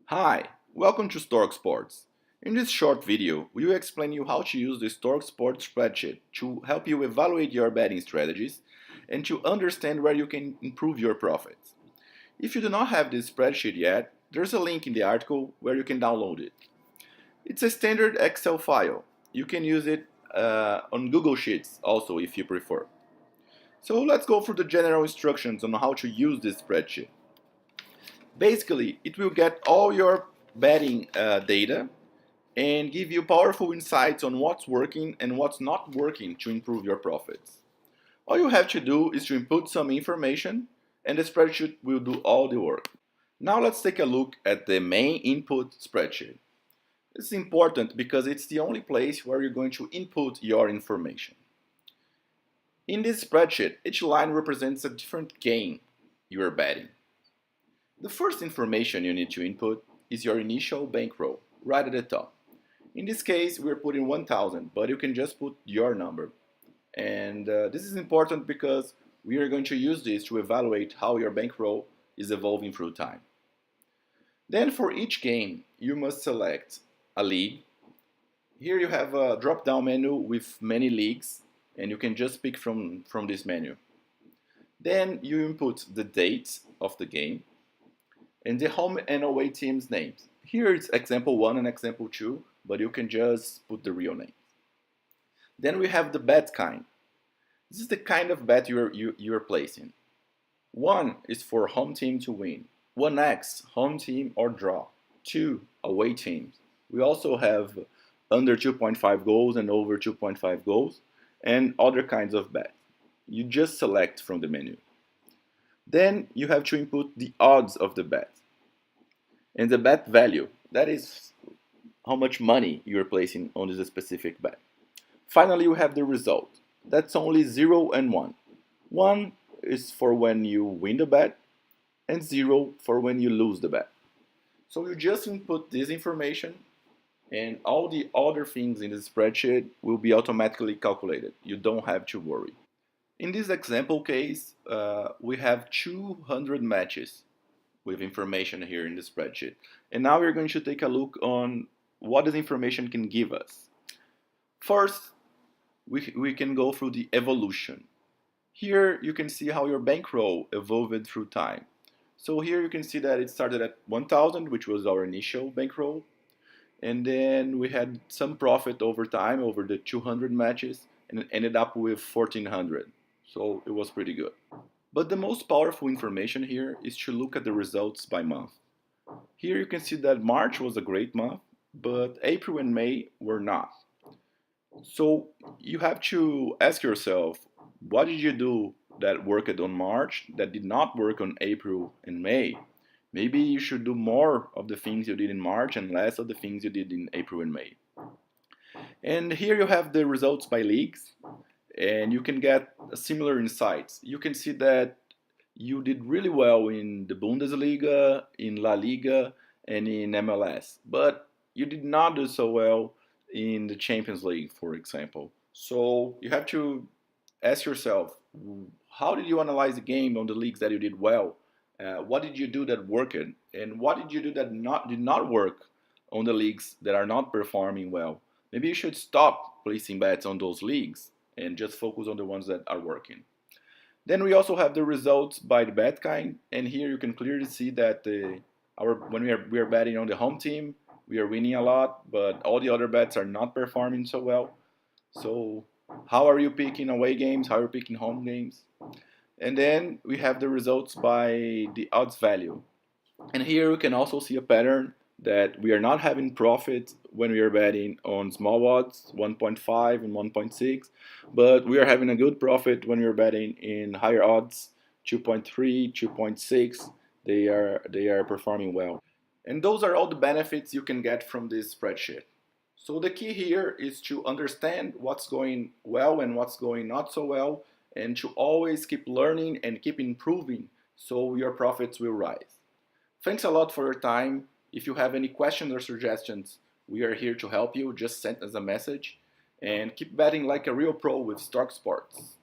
Hi, welcome to Stork Sports. In this short video, we will explain you how to use the Stork Sports spreadsheet to help you evaluate your betting strategies and to understand where you can improve your profits. If you do not have this spreadsheet yet, there's a link in the article where you can download it. It's a standard Excel file. You can use it on Google Sheets also if you prefer. So let's go through the general instructions on how to use this spreadsheet. Basically, it will get all your betting data and give you powerful insights on what's working and what's not working to improve your profits. All you have to do is to input some information and the spreadsheet will do all the work. Now let's take a look at the main input spreadsheet. It's important because it's the only place where you're going to input your information. In this spreadsheet, each line represents a different game you are betting. The first information you need to input is your initial bankroll, right at the top. In this case, we're putting 1,000, but you can just put your number. And this is important because we are going to use this to evaluate how your bankroll is evolving through time. Then for each game, you must select a league. Here you have a drop-down menu with many leagues, and you can just pick from this menu. Then you input the date of the game and the home and away teams' names. Here it's example 1 and example 2, but you can just put the real name. Then we have the bet kind. This is the kind of bet you're placing. 1 is for home team to win. 1x, home team or draw. 2, away teams. We also have under 2.5 goals and over 2.5 goals and other kinds of bets. You just select from the menu. Then you have to input the odds of the bet and the bet value. That is how much money you're placing on this specific bet. Finally, we have the result. That's only 0 and 1. 1 is for when you win the bet and 0 for when you lose the bet. So you just input this information and all the other things in the spreadsheet will be automatically calculated. You don't have to worry. In this example case, we have 200 matches with information here in the spreadsheet. And now we're going to take a look on what this information can give us. First, we can go through the evolution. Here you can see how your bankroll evolved through time. So here you can see that it started at 1,000, which was our initial bankroll. And then we had some profit over time, over the 200 matches, and it ended up with 1,400. So it was pretty good. But the most powerful information here is to look at the results by month. Here you can see that March was a great month, but April and May were not. So you have to ask yourself, what did you do that worked on March that did not work on April and May? Maybe you should do more of the things you did in March and less of the things you did in April and May. And here you have the results by leagues, and you can get similar insights. You can see that you did really well in the Bundesliga, in La Liga, and in MLS, but you did not do so well in the Champions League, for example. So you have to ask yourself, how did you analyze the game on the leagues that you did well? What did you do that worked? And what did you do that did not work on the leagues that are not performing well? Maybe you should stop placing bets on those leagues and just focus on the ones that are working. Then we also have the results by the bet kind, and here you can clearly see that when we are betting on the home team, we are winning a lot, but all the other bets are not performing so well. So how are you picking away games? How are you picking home games? And then we have the results by the odds value. And here you can also see a pattern that we are not having profit when we are betting on small odds, 1.5 and 1.6, but we are having a good profit when we are betting in higher odds, 2.3, 2.6. They are performing well. And those are all the benefits you can get from this spreadsheet. So the key here is to understand what's going well and what's going not so well, and to always keep learning and keep improving so your profits will rise. Thanks a lot for your time. If you have any questions or suggestions, we are here to help you. Just send us a message and keep betting like a real pro with Stork Sports.